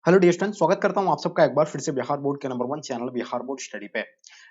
Hello dear student, स्वागत करता हूं आप सबका एक बार फिर से बिहार बोर्ड के number 1 channel Bihar board study पे।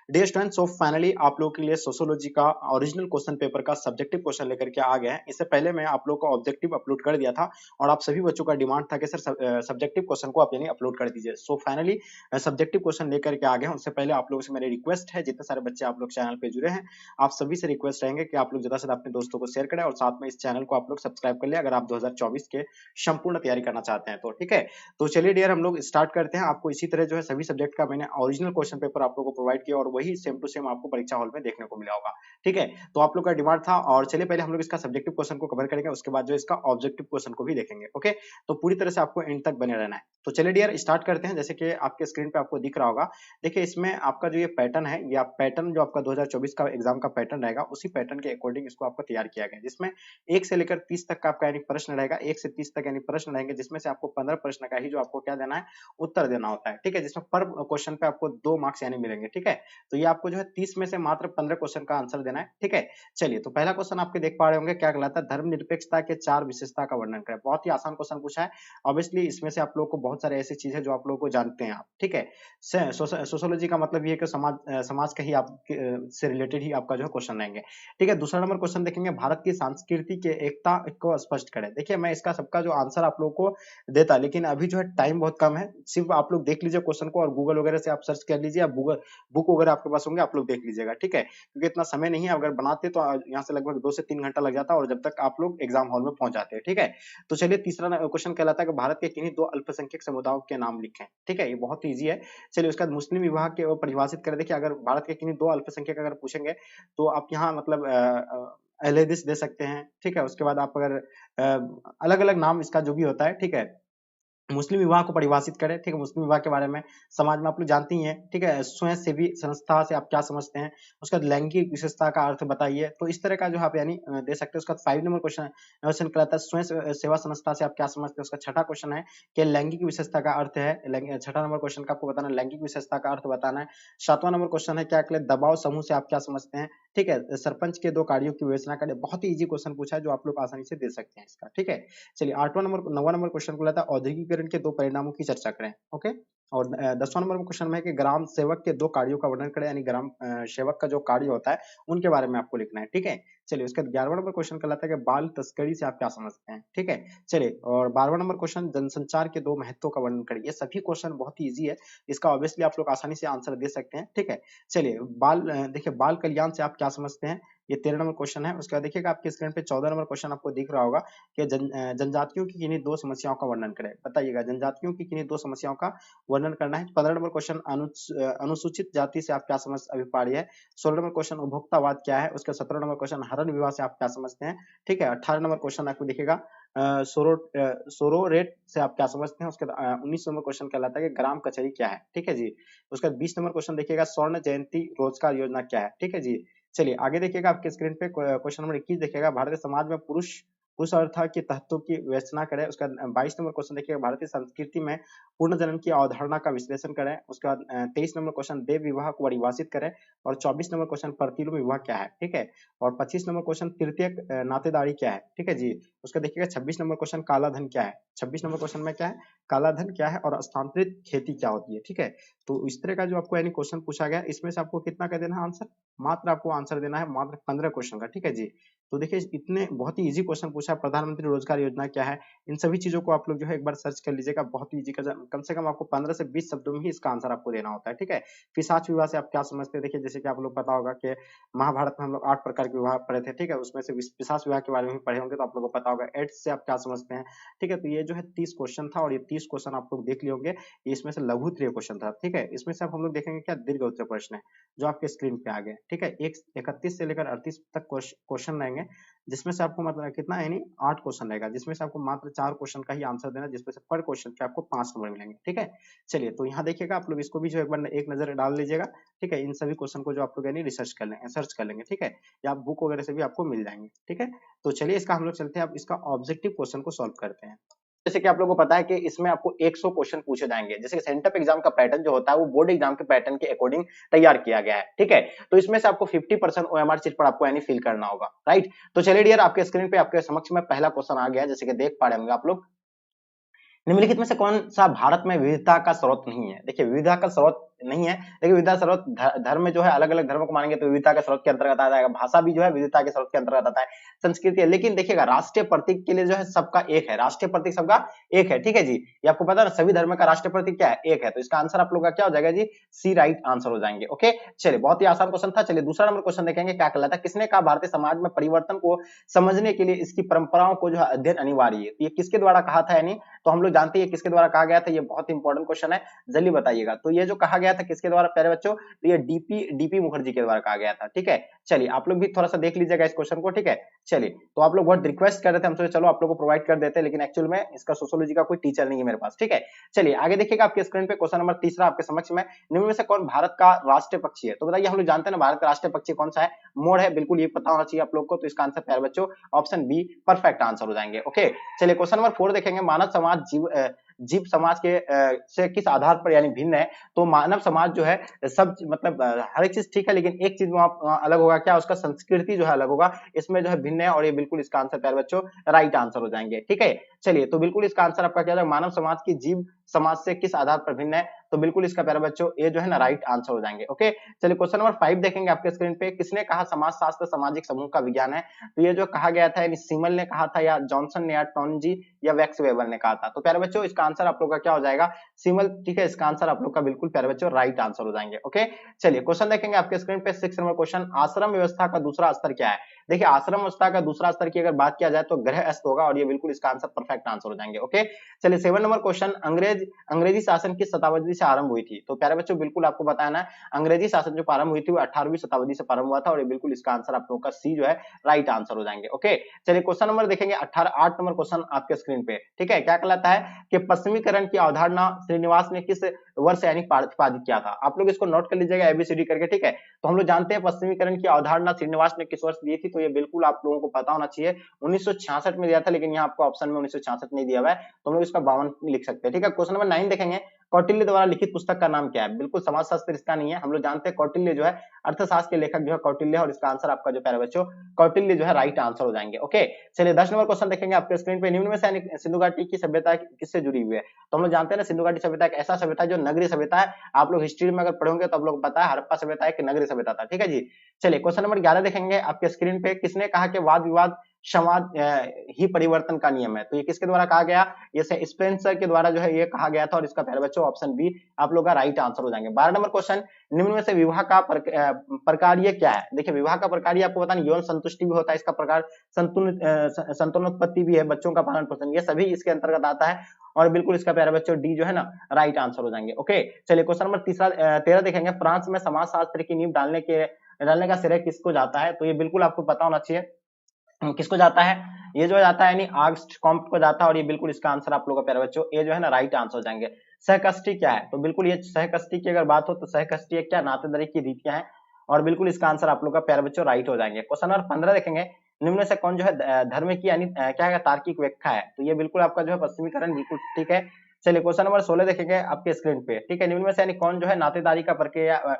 डियर स्टूडेंट, सो फाइनली आप लोगों के लिए सोशियोलॉजी का ओरिजिनल क्वेश्चन पेपर का सब्जेक्टिव क्वेश्चन लेकर के आ गए हैं। इससे पहले मैं आप लोगों को ऑब्जेक्टिव अपलोड कर दिया था और आप सभी बच्चों का डिमांड था कि सर सब्जेक्टिव क्वेश्चन को आप यानी अपलोड कर दीजिए। सो फाइनली सब्जेक्टिव क्वेश्चन लेकर के आ गए हैं। उससे पहले आप लोगों से मेरी रिक्वेस्ट है, जितने सारे बच्चे आप लोग चैनल पे जुड़े हैं, आप सभी से रिक्वेस्ट रहेंगे कि आप लोग ज्यादा से ज्यादा अपने दोस्तों को शेयर करें और साथ में इस चैनल को आप लोग सब्सक्राइब कर ले अगर आप 2024 के संपूर्ण तैयारी करना चाहते हैं तो। ठीक है, तो चलिए डियर हम लोग स्टार्ट करते हैं। आपको इसी तरह जो है सभी सब्जेक्ट का मैंने ओरिजिनल क्वेश्चन पेपर आप लोगों को प्रोवाइड किया और वही सेम टू सेम आपको परीक्षा हॉल में देखने को मिला होगा। ठीक है, तो आप लोग का डिमांड था और चलिए पहले हम लोग इसका सब्जेक्टिव क्वेश्चन को कवर करेंगे, उसके बाद जो इसका ऑब्जेक्टिव क्वेश्चन को भी देखेंगे। ओके, तो पूरी तरह से आपको एंड तक बने रहना है। तो चलिए डियर स्टार्ट करते हैं। जैसे कि आपके स्क्रीन पे आपको दिख रहा होगा, देखिए इसमें आपका जो ये पैटर्न है, ये पैटर्न जो आपका 2024 का एग्जाम का पैटर्न रहेगा, उसी पैटर्न के अकॉर्डिंग इसको आपको तैयार किया गया है, जिसमें 1 से लेकर 30 तक का आपका यानी प्रश्न रहेगा। 1 से 30 तक यानी प्रश्न रहेंगे, जिसमें से आपको 15 प्रश्न का ही जो आपको क्या देना है, उत्तर देना होता है। ठीक है, जिसमें पर क्वेश्चन पे आपको 2 मार्क्स यानी मिलेंगे। ठीक है, तो ये आपको जो है 30 में से मात्र 15 क्वेश्चन का आंसर देना है। ठीक है, चलिए तो पहला क्वेश्चन आपके देख पा रहे होंगे, क्या कहलाता है, धर्मनिरपेक्षता के 4 विशेषता का वर्णन करें। बहुत ही आसान क्वेश्चन पूछा है। ऑब्वियसली इसमें से आप लोगों को बहुत सारे ऐसी चीजें जो आप लोगों को जानते हैं आप। ठीक है, सोशियोलॉजी का मतलब ये है कि समाज का ही आप से रिलेटेड ही आपका जो है क्वेश्चन रहेंगे। ठीक है, दूसरा नंबर क्वेश्चन देखेंगे, भारत की संस्कृति के एकता को स्पष्ट करें। देखिए मैं इसका सबका जो आंसर आप लोगों को देता, लेकिन अभी जो है टाइम बहुत कम है। सिर्फ आप लोग देख लीजिए क्वेश्चन को और गूगल वगैरह से आप सर्च कर लीजिए, आप गूगल बुक वगैरह आपके पास होंगे, आप लोग देख लीजिएगा। ठीक है, क्योंकि इतना समय नहीं है, अगर बनाते तो यहाँ से लगभग 2 से 3 घंटा लग जाता और जब तक आप लोग एग्जाम हॉल में पहुंच जाते हैं। ठीक है, तो चलिए तीसरा क्वेश्चन कहलाता है कि भारत के किन्हीं 2 अल्पसंख्यक समुदायों के नाम लिखें। ठीक है, ये बहुत ईजी है। चलिए उसके बाद मुस्लिम विवाह के वो परिभाषित करें। देखिए अगर भारत के किन्हीं 2 अल्पसंख्यक अगर पूछेंगे तो आप यहाँ मतलब अहले हदीस दे सकते हैं। ठीक है, उसके बाद आप अगर अलग अलग नाम इसका जो भी होता है। ठीक है, मुस्लिम विवाह को परिभाषित करें। ठीक है, मुस्लिम विवाह के बारे में समाज में आप लोग जानती ही हैं। ठीक है, स्वयं सेवी संस्था से आप क्या समझते हैं। उसके बाद लैंगिक विशेषता का अर्थ बताइए। तो इस तरह का जो आप यानी दे सकते हैं। उसका 5 नंबर क्वेश्चन क्वेश्चन कहलाता है स्वयं सेवा संस्था से आप क्या समझते हैं। उसका छठा क्वेश्चन है कि लैंगिक विशेषता का अर्थ है। छठा नंबर क्वेश्चन का आपको बताना है, लैंगिक विशेषता का अर्थ बताना है। सातवां नंबर क्वेश्चन है, क्या दबाव समूह से आप क्या समझते हैं। ठीक है, सरपंच के 2 कार्यों की विवेचना करें। बहुत ही इजी क्वेश्चन पूछा है जो आप लोग आसानी से दे सकते हैं इसका। ठीक है, चलिए 9वां नंबर क्वेश्चन को लेता है औद्योगिकरण के 2 परिणामों की चर्चा करें। ओके, और 10वां नंबर क्वेश्चन में है कि ग्राम सेवक के 2 कार्यों का वर्णन करें, यानी ग्राम सेवक का जो कार्य होता है उनके बारे में आपको लिखना है। ठीक है, चलिए उसके बाद 11वां नंबर क्वेश्चन कहलाता है कि बाल तस्करी से आप क्या समझते हैं। ठीक है, चलिए और 12वां नंबर क्वेश्चन जनसंचार के 2 महत्वों का वर्णन करें। ये सभी क्वेश्चन बहुत ही ईजी है, इसका ऑब्वियसली आप लोग आसानी से आंसर दे सकते हैं। ठीक है, चलिए देखिए बाल कल्याण से आप क्या समझते हैं, ये 13 नंबर क्वेश्चन है। उसके बाद देखिएगा आपके स्क्रीन पे 14 नंबर क्वेश्चन आपको दिख रहा होगा कि जनजातियों की किन्हीं 2 समस्याओं का वर्णन करें। बताइएगा जनजातियों की किन्हीं 2 समस्याओं का वर्णन करना है। 15 नंबर क्वेश्चन अनुसूचित जाति से आप क्या समझ अभिप्राय है। 16 नंबर क्वेश्चन उपभोक्तावाद क्या है। उसका 17 नंबर क्वेश्चन हरण विवाह से आप क्या समझते हैं। ठीक है, 18 नंबर क्वेश्चन आपको दिखेगा सोरोरेट से आप क्या समझते हैं। उसके बाद 19 नंबर क्वेश्चन कहलाता है कि ग्राम कचहरी क्या है। ठीक है जी, उसका 20 नंबर क्वेश्चन देखिएगा स्वर्ण जयंती रोजगार योजना क्या है। ठीक है जी, चलिए आगे देखिएगा आपके स्क्रीन पे क्वेश्चन नंबर 21 देखिएगा, भारतीय समाज में पुरुष पुरुष अर्था के तत्वों की विवेचना करें। उसका 22 नंबर क्वेश्चन देखिएगा, भारतीय संस्कृति में पूर्ण जन्म की अवधारणा का विश्लेषण करें। उसके बाद 23 नंबर क्वेश्चन देव विवाह को परिभाषित करें और 24 नंबर क्वेश्चन प्रतिलोम विवाह क्या है। ठीक है, और 25 नंबर क्वेश्चन तृतीयक नातेदारी क्या है। ठीक है जी, उसका देखिएगा 26 नंबर क्वेश्चन काला धन क्या है। 26 नंबर क्वेश्चन में क्या है, काला धन क्या है और स्थानांतरित खेती क्या होती है। ठीक है, तो इस तरह का जो आपको यानी क्वेश्चन पूछा गया, इसमें से आपको कितना का देना है आंसर, मात्र आपको आंसर देना है मात्र 15 क्वेश्चन का। ठीक है जी, तो देखिए इतने बहुत ही इजी क्वेश्चन पूछा। प्रधानमंत्री रोजगार योजना क्या है, इन सभी चीजों को आप लोग जो है एक बार सर्च कर लीजिएगा। बहुत ही इजी, कम से कम आपको 15 से 20 शब्दों में ही इसका आंसर आपको देना होता है। ठीक है, पिशाच विवाह से आप क्या समझते हैं। देखिए जैसे कि आप लोग पता होगा कि महाभारत में हम लोग 8 प्रकार के विवाह पढ़े थे। ठीक है, उसमें से पिशाच विवाह के बारे में पढ़े होंगे तो आप लोगों को पता होगा। एड्स से आप क्या समझते हैं। ठीक है, तो ये जो है 30 क्वेश्चन था और ये 30 क्वेश्चन आप लोग देख लिए होंगे। इसमें से लघु उत्तरीय क्वेश्चन था। ठीक है, इसमें से आप हम लोग देखेंगे क्या दीर्घ उत्तरीय प्रश्न है जो आपके स्क्रीन पे आ गए। ठीक है, 31 से लेकर 38 तक क्वेश्चन रहेंगे, जिसमें से आपको मतलब कितना यानी 8 क्वेश्चन रहेगा, जिसमें से आपको मात्र 4 क्वेश्चन का ही आंसर देना है, जिसमें से पर क्वेश्चन पे आपको 5 नंबर मिलेंगे। ठीक है, चलिए तो यहाँ देखिएगा आप लोग इसको भी जो एक बार एक नजर डाल लीजिएगा। ठीक है, इन सभी क्वेश्चन को जो आप लोग यानी रिसर्च कर लेंगे, सर्च कर लेंगे। ठीक है, या आप बुक वगैरह से भी आपको मिल जाएंगे। ठीक है, तो चलिए इसका हम लोग चलते हैं, अब इसका ऑब्जेक्टिव क्वेश्चन को सॉल्व करते हैं। जैसे कि आप लोगों को पता है कि इसमें आपको 100 क्वेश्चन पूछे जाएंगे। जैसे कि सेंटअप एग्जाम का पैटर्न जो होता है वो बोर्ड एग्जाम के पैटर्न के अकॉर्डिंग तैयार किया गया है। ठीक है, तो इसमें से आपको 50% ओएमआर शीट पर आपको यानी फिल करना होगा। राइट, तो चलिए डियर आपके स्क्रीन पे आपके समक्ष में पहला क्वेश्चन आ गया है, जैसे कि देख पा रहे होंगे आप लोग निम्नलिखित में से कौन सा भारत में विविधता का स्रोत नहीं है? देखिए विविधता का स्रोत नहीं है, लेकिन विविधता स्रोत धर्म में जो है अलग-अलग धर्मों को मानेंगे तो विविधता के स्रोत के अंतर्गत आ जाएगा। भाषा भी जो है विविधता के स्रोत के अंतर्गत आता है। संस्कृति है, लेकिन देखिएगा राष्ट्रीय प्रतीक के लिए जो है सबका एक है, राष्ट्रीय प्रतीक सबका एक है, ठीक है जी। ये आपको पता है ना, सभी धर्म का राष्ट्रीय प्रतीक क्या है? एक है। तो इसका आंसर आप लोग का क्या हो जाएगा जी? सी राइट आंसर हो जाएंगे। ओके, चलिए बहुत ही आसान क्वेश्चन था। चलिए दूसरा नंबर क्वेश्चन देखेंगे, क्या कहलाता है? किसने कहा भारतीय समाज में परिवर्तन को समझने के लिए इसकी परंपराओं को जो है अध्ययन अनिवार्य है? ये किसके द्वारा कहा था? यानी तो हम लोग जानते हैं किसके द्वारा कहा गया था, ये बहुत इंपॉर्टेंट क्वेश्चन है, जल्दी बताइएगा। तो ये जो कहा गया था किसके द्वारा प्यारे बच्चों? तो ये डीपी मुखर्जी के द्वारा कहा गया था, ठीक है। चलिए आप लोग भी थोड़ा सा देख लीजिएगा इस क्वेश्चन को, ठीक है। चलिए तो आप लोग बहुत रिक्वेस्ट कर रहे थे हमसे, चलो आप लोग को प्रोवाइड कर देते हैं, लेकिन एक्चुअल में इसका सोशियोलॉजी का कोई टीचर नहीं है मेरे पास, ठीक है। चलिए आगे देखिएगा आपके स्क्रीन पे क्वेश्चन नंबर तीसरा आपके समक्ष में, निम्न में से कौन भारत का राष्ट्रीय पक्षी है? तो बताइए, हम लोग जानते हैं ना भारत का राष्ट्रीय पक्षी कौन सा है? मोर है, बिल्कुल ये पता होना चाहिए आप लोग को। तो इसका आंसर प्यारे बच्चों ऑप्शन बी परफेक्ट आंसर हो जाएंगे। ओके, चलिए क्वेश्चन नंबर 4 देखेंगे, मानव समाज जीव समाज के से किस आधार पर यानी भिन्न है? तो मानव समाज जो है सब मतलब हर एक चीज ठीक है, लेकिन एक चीज वहां अलग होगा, क्या? उसका संस्कृति जो है अलग होगा, इसमें जो है भिन्न है, और ये बिल्कुल इसका आंसर प्यारे बच्चों राइट आंसर हो जाएंगे, ठीक है। चलिए तो बिल्कुल इसका आंसर आपका क्या है? मानव समाज की जीव समाज से किस आधार पर भिन्न है? तो बिल्कुल इसका प्यारे बच्चों ये जो है ना राइट आंसर हो जाएंगे। ओके, चलिए क्वेश्चन नंबर 5 देखेंगे आपके स्क्रीन पे, किसने कहा समाज शास्त्र सामाजिक समूह का विज्ञान है? तो ये जो कहा गया था, यानी सीमल ने कहा था, या जॉनसन ने, या टॉनजी, या वैक्स वेबर ने कहा था? तो प्यारे बच्चों इसका आंसर आप लोग का क्या हो जाएगा? सीमल, ठीक है। इसका आंसर आप लोग का बिल्कुल प्यारे बच्चों राइट आंसर हो जाएंगे। ओके, चलिए क्वेश्चन देखेंगे आपके स्क्रीन पे 6 नंबर क्वेश्चन, आश्रम व्यवस्था का दूसरा स्तर क्या है? देखिए आश्रम व्यवस्था का दूसरा स्तर की अगर बात किया जाए तो गृहस्थ होगा, और ये बिल्कुल इसका आंसर परफेक्ट आंसर हो जाएंगे। ओके, चलिए 7 नंबर क्वेश्चन, अंग्रेजी शासन किस शताब्दी से आरंभ हुई थी? तो प्यारे बच्चों बिल्कुल आपको बताया ना, अंग्रेजी शासन जो प्रारंभ हुई थी वो 18वीं शताब्दी से प्रारंभ हुआ था, और ये बिल्कुल इसका आंसर आप लोगों का सी जो है राइट आंसर हो जाएंगे। ओके, चलिए क्वेश्चन नंबर देखेंगे 8 नंबर क्वेश्चन आपके स्क्रीन पे, ठीक है। क्या कहलाता है कि पश्चिमीकरण की अवधारणा श्रीनिवास ने किस वर्ष यानी प्रतिपादित किया था? आप लोग इसको नोट कर लीजिएगा एबीसीडी करके, ठीक है। तो हम लोग जानते हैं पश्चिमीकरण की अवधारणा श्रीनिवास ने किस वर्ष दी थी? तो ये बिल्कुल आप लोगों को पता होना चाहिए, 1966 में दिया था, लेकिन यहाँ आपको ऑप्शन में 1966 नहीं दिया हुआ है, तो हम लोग इसका 52 लिख सकते हैं, ठीक है। क्वेश्चन नंबर 9 देखेंगे, कौटिल्य द्वारा लिखित पुस्तक का नाम क्या है? बिल्कुल समाजशास्त्र इसका नहीं है, हम लोग जानते हैं कौटिल्य जो है अर्थशास्त्र के लेखक जो है कौटिल्य है, और इसका आंसर आपका जो प्यारे बच्चों कौटिल्य जो है राइट आंसर हो जाएंगे। ओके, चलिए 10 नंबर क्वेश्चन देखेंगे आपके स्क्रीन पे, निम्न में से सिंधु घाटी की सभ्यता किससे जुड़ी हुई है? तो हम लोग जानते हैं ना सिंधु घाटी सभ्यता एक ऐसा सभ्यता है जो नगरीय सभ्यता है। आप लोग हिस्ट्री में अगर पढ़ोगे तो आप लोग पता है हड़प्पा सभ्यता एक नगरीय सभ्यता था, ठीक है जी। चलिए क्वेश्चन नंबर 11 देखेंगे आपके स्क्रीन पे, किसने कहा कि वाद विवाद संवाद ही परिवर्तन का नियम है? तो ये किसके द्वारा कहा गया? ये स्पेंसर के द्वारा जो है ये कहा गया था, और इसका प्यारे बच्चों ऑप्शन बी आप लोग का राइट आंसर हो जाएंगे। 12 नंबर क्वेश्चन, निम्न में से विवाह का प्रकार क्या है? देखिए विवाह का प्रकार आपको पता नहीं, यौन संतुष्टि भी होता है इसका प्रकार, संतानोत्पत्ति भी है, बच्चों का पालन पोषण, ये सभी इसके अंतर्गत आता है, और बिल्कुल इसका प्यारे बच्चों डी जो है ना राइट आंसर हो जाएंगे। ओके, चलिए क्वेश्चन नंबर 13 देखेंगे, फ्रांस में समाजशास्त्र की नींव डालने का श्रेय किसको जाता है? तो ये बिल्कुल आपको पता होना चाहिए, किसको जाता है? ये जो जाता है यानी आगस्ट कॉम्ट को जाता है, और ये बिल्कुल इसका आंसर आप लोगों का प्यारे बच्चों ये जो है ना राइट आंसर हो जाएंगे। सहकष्टी क्या है? तो बिल्कुल ये सहकष्टी की अगर बात हो तो सहकष्टी एक क्या नातेदारी की रीतियां हैं, और बिल्कुल इसका आंसर आप लोग का प्यारे बच्चों राइट हो जाएंगे। क्वेश्चन नंबर 15 देखेंगे, निम्न में से कौन जो है धर्म की यानी क्या है तार्किक व्याख्या है? तो ये बिल्कुल आपका जो है पश्चिमीकरण, बिल्कुल ठीक है। चलिए क्वेश्चन नंबर 16 देखेंगे आपके स्क्रीन पे, ठीक है। निम्न में से यानी कौन जो है नातेदारी का प्रक्रिया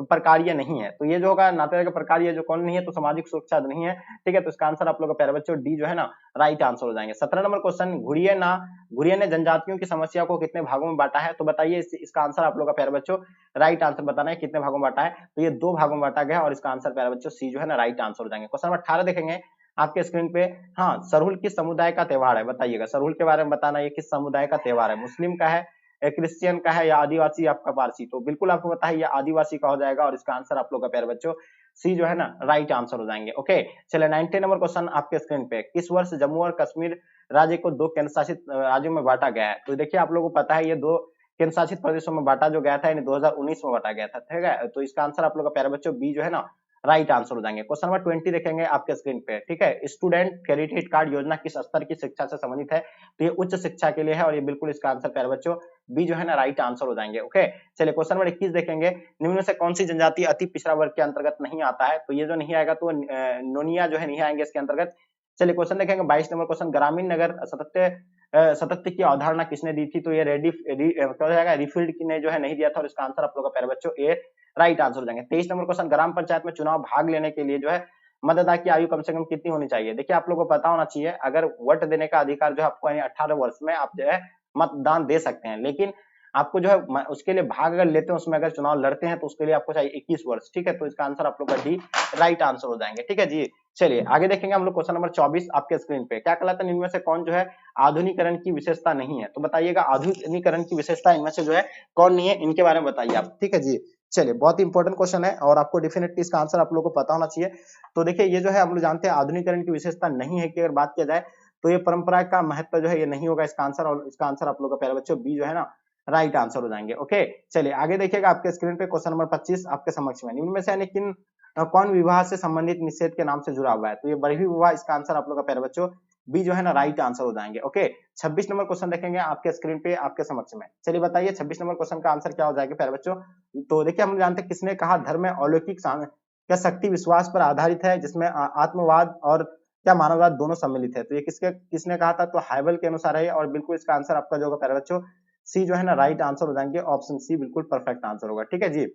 प्रकार ये नहीं है? तो ये जो होगा नातेदारी का प्रकार ये जो कौन नहीं है, तो सामाजिक सुरक्षा नहीं है, ठीक है। तो इसका आंसर आप लोग का प्यारे बच्चों डी जो है ना राइट आंसर हो जाएंगे। 17 नंबर क्वेश्चन, घुरिये ने जनजातियों की समस्या को कितने भागों में बांटा है? तो बताइए इसका आंसर आप लोग का प्यारे बच्चों राइट आंसर बताना है, कितने भागों में बांटा है? तो ये 2 भागों में बांटा गया, और इसका आंसर प्यारे बच्चों सी जो है ना राइट आंसर हो जाएंगे। क्वेश्चन नंबर 18 देखेंगे आपके स्क्रीन पे, हाँ सरहुल किस समुदाय का त्योहार है? बताइएगा सरहुल के बारे में बताना, ये किस समुदाय का त्योहार है? मुस्लिम का है, क्रिश्चियन का है, या आदिवासी आपका पारसी? तो बिल्कुल आपको पता है ये आदिवासी का हो जाएगा, और इसका आंसर आप लोग का प्यारे बच्चों सी जो है ना राइट आंसर हो जाएंगे। ओके, चलिए 19 नंबर क्वेश्चन आपके स्क्रीन पे, किस वर्ष जम्मू और कश्मीर राज्य को 2 केंद्र शासित राज्यों में बांटा गया है? तो देखिए आप लोगों को पता है ये 2 केंद्र शासित प्रदेशों में बांटा जो गया था, यानी 2019 में बांटा गया था, ठीक है। तो इसका आंसर आप लोग का प्यारे बच्चों बी जो है ना राइट आंसर हो जाएंगे। क्वेश्चन नंबर 20 देखेंगे आपके स्क्रीन पे, ठीक है। स्टूडेंट क्रेडिट कार्ड योजना किस स्तर की शिक्षा से संबंधित है? तो ये उच्च शिक्षा के लिए है, और ये बिल्कुल इसका आंसर प्यारे बच्चों बी जो है ना राइट आंसर हो जाएंगे। ओके, चलिए क्वेश्चन नंबर 21 देखेंगे, निम्न में से कौन सी जनजाति अति पिछड़ा वर्ग के अंतर्गत नहीं आता है? तो ये जो नहीं आएगा तो नोनिया जो है नहीं आएंगे इसके अंतर्गत। चलिए क्वेश्चन देखेंगे 22 नंबर क्वेश्चन, ग्रामीण नगर सतत्य की अवधारणा किसने दी थी? तो ये क्या हो जाएगा, रिफील्ड ने जो है नहीं दिया था, और इसका आंसर आप लोग का प्यारे बच्चों ए राइट आंसर हो जाएंगे। 23 नंबर क्वेश्चन, ग्राम पंचायत में चुनाव भाग लेने के लिए जो है मतदाता की आयु कम से कम कितनी होनी चाहिए? देखिए आप लोगों को पता होना चाहिए, अगर वोट देने का अधिकार जो है आपको 18 वर्ष में आप जो है मतदान दे सकते हैं, लेकिन आपको जो है उसके लिए भाग अगर लेते हैं, उसमें अगर चुनाव लड़ते हैं तो उसके लिए आपको चाहिए 21 वर्ष। ठीक है, तो इसका आंसर आप लोग का डी राइट आंसर हो जाएंगे। ठीक है जी, चलिए आगे देखेंगे हम लोग क्वेश्चन नंबर 24 आपके स्क्रीन पे। क्या कहलाता है इनमें से कौन जो है आधुनिकरण की विशेषता नहीं है? तो बताइएगा आधुनिकरण की विशेषता इनमें से जो है कौन नहीं है, इनके बारे में बताइए आप। ठीक है जी, चलिए बहुत ही इंपॉर्टेंट क्वेश्चन है और आपको डेफिनेटली इसका आंसर आप लोगों को पता होना चाहिए। तो देखिए ये जो है हम लोग जानते हैं आधुनिकरण की विशेषता नहीं है कि अगर बात किया जाए तो ये परंपरा का महत्व जो है ये नहीं होगा इसका आंसर, और इसका आंसर आप लोगों का प्यारे बच्चों बी जो है ना राइट आंसर हो जाएंगे। ओके, चलिए आगे देखिएगा आपके स्क्रीन पे क्वेश्चन नंबर 25 आपके समक्ष में। निम्न में से यानी किन कौन विवाह से संबंधित निषेध के नाम से जुड़ा हुआ है? तो ये बरही विवाह इसका आंसर आप लोग का प्यारे बच्चों बी जो है ना राइट आंसर हो जाएंगे। ओके, 26 नंबर क्वेश्चन देखेंगे आपके स्क्रीन पे आपके समक्ष में। चलिए बताइए 26 नंबर क्वेश्चन का आंसर क्या हो जाएगा प्यारे बच्चों? तो देखिए हम जानते हैं किसने कहा धर्म में अलौकिक क्या शक्ति विश्वास पर आधारित है, जिसमें आत्मवाद और क्या मानववाद दोनों सम्मिलित है। तो ये किसने कहा था? तो हाइबल के अनुसार है, और बिल्कुल इसका आंसर आपका जो होगा प्यारे बच्चों सी जो है ना राइट आंसर हो जाएंगे। ऑप्शन सी बिल्कुल परफेक्ट आंसर होगा। ठीक है जी,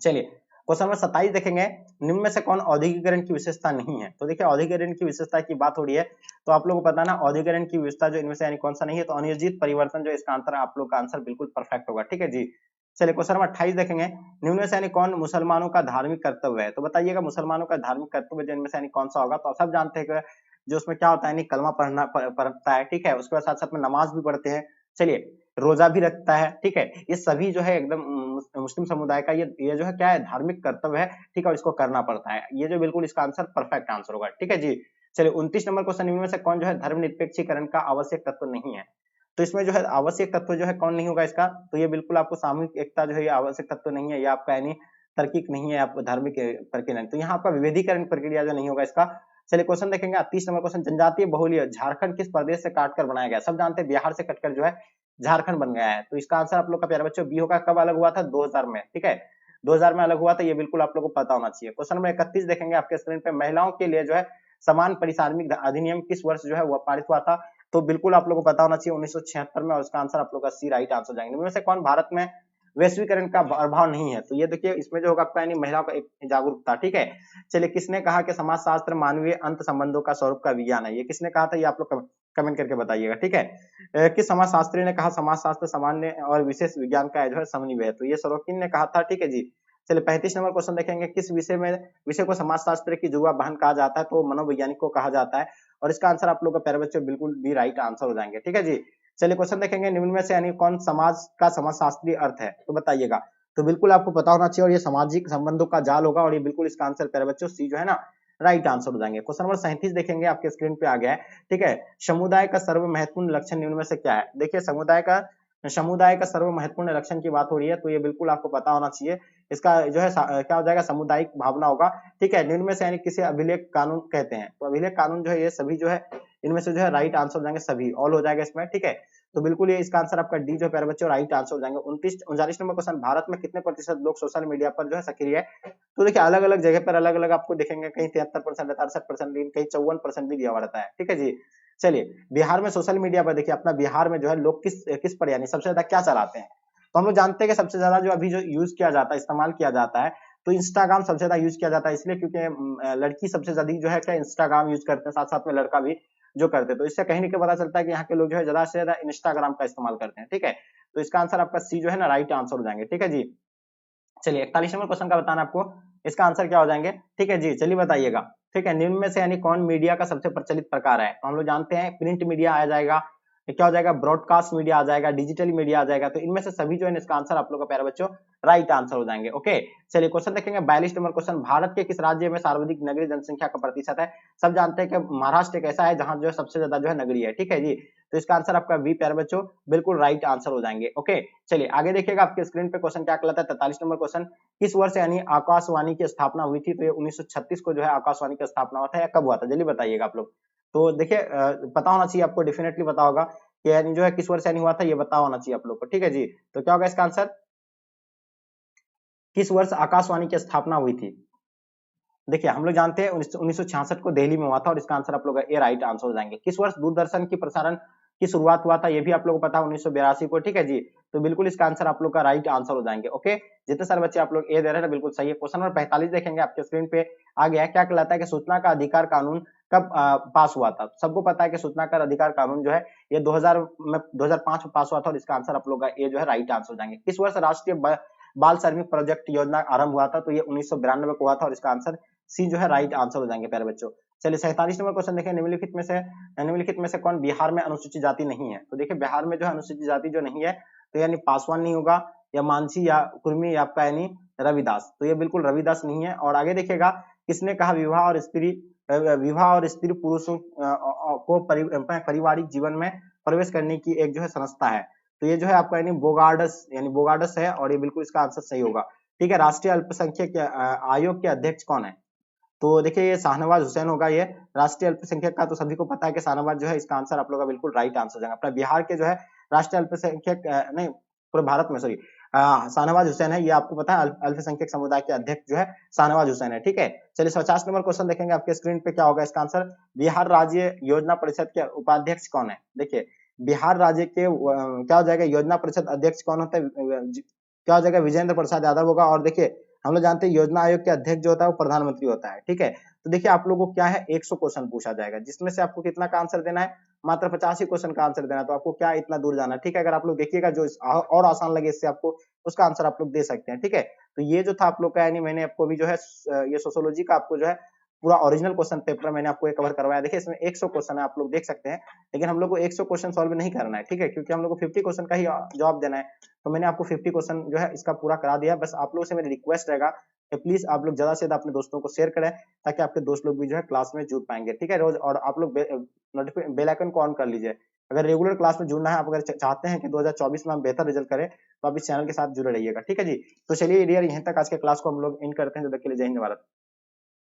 चलिए क्वेश्चन नंबर 27 देखेंगे। निम्न में से कौन औद्योगिकरण की विशेषता नहीं है? तो देखिए औद्योगिकरण की विशेषता की बात हो रही है तो आप लोगों को पता ना औद्योगिकरण की विशेषता जो इनमें से यानी कौन सा नहीं है? तो अनियोजित परिवर्तन जो इसका आंसर आप लोग का आंसर बिल्कुल परफेक्ट होगा। ठीक है जी, चलिए क्वेश्चन नंबर 28 देखेंगे। निम्न में से यानी कौन मुसलमानों का धार्मिक कर्तव्य है? तो बताइएगा मुसलमानों का धार्मिक कर्तव्य जिनमें से यानी कौन सा होगा? तो सब जानते हैं कि जो उसमें क्या होता है, यानी कलमा पढ़ता है। ठीक है, उसके बाद साथ साथ में नमाज भी पढ़ते हैं। चलिए रोजा भी रखता है। ठीक है, ये सभी जो है एकदम मुस्लिम समुदाय का ये जो है क्या है धार्मिक कर्तव्य है। ठीक है, और इसको करना पड़ता है। ये जो बिल्कुल इसका आंसर परफेक्ट आंसर होगा। ठीक है जी, चलिए 29 नंबर क्वेश्चन में से कौन जो है धर्मनिरपेक्षीकरण का आवश्यक तत्व नहीं है? तो इसमें जो है आवश्यक तत्व जो है कौन नहीं होगा इसका? तो ये बिल्कुल आपको सामूहिक एकता जो है ये आवश्यक तत्व नहीं है, ये आपका यानी तार्किक नहीं है, आप धार्मिक प्रक्रिया नहीं। तो यहाँ आपका विभेदीकरण प्रक्रिया जो नहीं होगा इसका। चलिए क्वेश्चन देखेंगे 30 नंबर क्वेश्चन। जनजातीय बहुल्य झारखंड किस प्रदेश से काटकर बनाया गया? सब जानते हैं बिहार से कटकर जो है झारखंड बन गया है। तो इसका आंसर आप लोग का प्यारे बच्चों बी होगा। कब अलग हुआ था? 2000 में। ठीक है, 2000 में अलग हुआ था, ये बिल्कुल आप लोग को पता होना चाहिए। क्वेश्चन नंबर 31 देखेंगे आपके स्क्रीन पे। महिलाओं के लिए जो है समान परिसारमिक अधिनियम किस वर्ष जो है वो पारित हुआ था? तो बिल्कुल आप लोग को पता होना चाहिए 1976 में, और इसका आंसर आप लोग का सी राइट आंसर जाएंगे। इनमें से कौन भारत में वैश्वीकरण का प्रभाव नहीं है? तो ये देखिए इसमें जो होगा आपका यानी महिलाओं का एक जागरूकता। ठीक है, चलिए किसने कहा कि समाजशास्त्र मानवीय अंत संबंधों का स्वरूप का विज्ञान है? ये किसने कहा था? ये आप लोग कमेंट करके बताइएगा। ठीक है, किस समाजशास्त्री ने कहा समाजशास्त्र सामान्य और विशेष विज्ञान का जो है समन्वय है? तो ये सरोकिन ने कहा था। ठीक है जी, चलिए 35 नंबर क्वेश्चन देखेंगे। किस विषय को समाजशास्त्र की जुआ बहन कहा जाता है? तो मनोवैज्ञानिक को कहा जाता है, और इसका आंसर आप लोग का प्यारे बच्चों बिल्कुल भी राइट आंसर हो जाएंगे। ठीक है जी, चलिए क्वेश्चन देखेंगे। निम्न में से यानी कौन समाज का समाजशास्त्रीय अर्थ है? तो बताइएगा। तो बिल्कुल आपको पता होना चाहिए, और ये सामाजिक संबंधों का जाल होगा, और ये बिल्कुल इसका आंसर प्यारे बच्चों सी जो है ना राइट आंसर हो जाएंगे। क्वेश्चन नंबर 37 देखेंगे आपके स्क्रीन पे आ गया है। ठीक है, समुदाय का सर्व महत्वपूर्ण लक्षण निम्न में से क्या है? देखिए समुदाय का सर्व महत्वपूर्ण लक्षण की बात हो रही है, तो ये बिल्कुल आपको पता होना चाहिए। इसका जो है क्या हो जाएगा? सामुदायिक भावना होगा। ठीक है, निम्न में से यानी किसे अभिलेख कानून कहते हैं? तो अभिलेख कानून जो है ये सभी जो है इनमें से जो है राइट आंसर हो जाएंगे, सभी ऑल हो जाएगा इसमें। ठीक है, तो बिल्कुल ये इसका आंसर आपका डी जो प्यारे बच्चों राइट आंसर हो जाएंगे। 39 नंबर क्वेश्चन। भारत में कितने प्रतिशत लोग सोशल मीडिया पर जो है सक्रिय है? तो देखिए अलग अलग जगह पर अलग अलग आपको देखेंगे, कहीं 73%, 63%, कहीं 54% भी दिया हुआ रहता है। ठीक है जी, चलिए बिहार में सोशल मीडिया पर देखिए अपना बिहार में जो है लोग किस किस पर यानी सबसे ज्यादा क्या चलाते हैं? तो हम लोग जानते हैं कि सबसे ज्यादा जो अभी जो यूज किया जाता है, इस्तेमाल किया जाता है, तो इंस्टाग्राम सबसे ज्यादा यूज किया जाता है, इसलिए क्योंकि लड़की सबसे ज्यादा जो है क्या इंस्टाग्राम यूज करते हैं, साथ साथ में लड़का भी जो करते हैं। तो इससे कहीं ना कहीं पता चलता है कि यहाँ के लोग जो है ज्यादा से ज्यादा इंस्टाग्राम का इस्तेमाल करते हैं। ठीक है, तो इसका आंसर आपका सी जो है ना राइट आंसर हो जाएंगे। ठीक है जी, चलिए 41 नंबर क्वेश्चन का बताना आपको, इसका आंसर क्या हो जाएंगे? ठीक है जी, चलिए बताइएगा। ठीक है, निम्न में से यानी कौन मीडिया का सबसे प्रचलित प्रकार है? तो हम लोग जानते हैं प्रिंट मीडिया आ जाएगा, क्या हो जाएगा? ब्रॉडकास्ट मीडिया आ जाएगा, डिजिटल मीडिया आ जाएगा। तो इनमें से सभी जो है इसका आंसर आप लोग का प्यारे बच्चों राइट आंसर हो जाएंगे। ओके, चलिए क्वेश्चन देखेंगे 42 नंबर क्वेश्चन। भारत के किस राज्य में सर्वाधिक नगरीय जनसंख्या का प्रतिशत है? सब जानते हैं कि महाराष्ट्र एक ऐसा है जहां जो है सबसे ज्यादा जो है नगरीय है। ठीक है जी, तो इसका आंसर आपका बी प्यारे बच्चों बिल्कुल राइट आंसर हो जाएंगे। ओके, चलिए आगे देखिएगा आपके स्क्रीन पे क्वेश्चन क्या कहलाता है। 43 नंबर क्वेश्चन। किस वर्ष यानी आकाशवाणी की स्थापना हुई थी? तो ये 1936 को जो है आकाशवाणी की स्थापना हुआ था, या कब हुआ था? जल्दी बताइएगा आप लोग। तो देखिए पता होना चाहिए आपको, डेफिनेटली पता होगा कि यानी जो है किस वर्ष यानी हुआ था, ये पता होना चाहिए आप लोग को। ठीक है जी, तो क्या होगा इसका आंसर? किस वर्ष आकाशवाणी की स्थापना हुई थी? देखिए हम लोग जानते हैं 1966 को दिल्ली में हुआ था, और इसका आंसर आप लोग ए राइट आंसर हो जाएंगे। किस वर्ष दूरदर्शन की प्रसारण की शुरुआत हुआ था? ये भी आप लोग को पता है 1982 को। ठीक है जी, तो बिल्कुल इसका आंसर आप लोग का राइट आंसर हो जाएंगे। ओके, जितने सारे बच्चे आप लोग ए दे रहे हैं बिल्कुल सही है। क्वेश्चन नंबर 45 देखेंगे आपके स्क्रीन पे आ गया है। क्या कहलाता है कि सूचना का अधिकार कानून कब पास हुआ था? सबको पता है कि सूचना कर अधिकार कानून जो है ये 2005 में पास हुआ था और इसका आंसर आप लोग का ए जो है राइट आंसर हो जाएंगे। किस वर्ष राष्ट्रीय बाल श्रमिक प्रोजेक्ट योजना आरंभ हुआ था? तो ये 1992 को हुआ था और इसका आंसर सी जो है राइट आंसर हो जाएंगे प्यारे बच्चों। चलिए 47 नंबर क्वेश्चन देखें, निम्नलिखित में से कौन बिहार में अनुसूचित जाति नहीं है? तो देखिए बिहार में जो है अनुसूचित जाति जो नहीं है तो यानी पासवान नहीं होगा, या मानसी या कुर्मी या आपका यानी रविदास, तो ये बिल्कुल रविदास नहीं है। और आगे देखिएगा किसने कहा विवाह और स्त्री पुरुषों को पारिवारिक जीवन में प्रवेश करने की एक जो है संस्था है, तो ये जो है आपका यानी बोगाडस है और ये बिल्कुल इसका आंसर सही होगा। ठीक है, राष्ट्रीय अल्पसंख्यक आयोग के अध्यक्ष कौन है? तो देखिए ये शाहनवाज हुसैन होगा। ये राष्ट्रीय अल्पसंख्यक का तो सभी को पता है कि शाहनवाज जो है इसका आंसर आप लोग का बिल्कुल राइट आंसर हो जाएगा। अपना बिहार के जो है राष्ट्रीय अल्पसंख्यक नहीं पूरे भारत में सॉरी शाहनवाज हुसैन है, ये आपको पता है अल्पसंख्यक समुदाय के अध्यक्ष जो है शाहनवाज हुसैन है। ठीक है, चलिए 50 नंबर क्वेश्चन देखेंगे आपके स्क्रीन पे, क्या होगा इसका आंसर? बिहार राज्य योजना परिषद के उपाध्यक्ष कौन है? देखिए बिहार राज्य के क्या हो जाएगा, योजना परिषद अध्यक्ष कौन होता है? क्या हो जाएगा? विजेंद्र प्रसाद यादव होगा। और देखिए हम लोग जानते हैं योजना आयोग के अध्यक्ष जो होता है वो प्रधानमंत्री होता है। ठीक है, तो देखिए आप लोगों को क्या है 100 क्वेश्चन पूछा जाएगा, जिसमें से आपको कितना का आंसर देना है? मात्र 50 ही क्वेश्चन का आंसर देना है। तो आपको क्या इतना दूर जाना है? ठीक है, अगर आप लोग देखिएगा जो और आसान लगे इससे आपको, उसका आंसर आप लोग दे सकते हैं। ठीक है, तो ये जो था आप लोग का यानी मैंने आपको भी जो है ये सोशियोलॉजी का आपको जो है पूरा ओरिजिनल क्वेश्चन पेपर मैंने आपको ये कवर करवाया। देखिए इसमें 100 क्वेश्चन है, आप लोग देख सकते हैं, लेकिन हम लोग को 100 क्वेश्चन सॉल्व नहीं करना है। ठीक है, क्योंकि हम लोग को 50 क्वेश्चन का ही जवाब देना है, तो मैंने आपको 50 क्वेश्चन जो है इसका पूरा करा दिया। बस आप लोगों से मेरी रिक्वेस्ट रहेगा कि प्लीज आप लोग ज्यादा से ज्यादा अपने दोस्तों को शेयर करें, ताकि आपके दोस्त लोग भी जो है क्लास में जुड़ पाएंगे। ठीक है, रोज और आप लोग बेल आइकन को ऑन कर लीजिए। अगर रेगुलर क्लास में जुड़ना है, आप अगर चाहते हैं कि 2024 में हम बेहतर रिजल्ट करें, तो आप इस चैनल के साथ जुड़े रहिएगा। ठीक है जी, तो चलिए डियर यहीं तक आज के क्लास को हम लोग एंड करते हैं। जब तक के लिए जय हिंद भारत।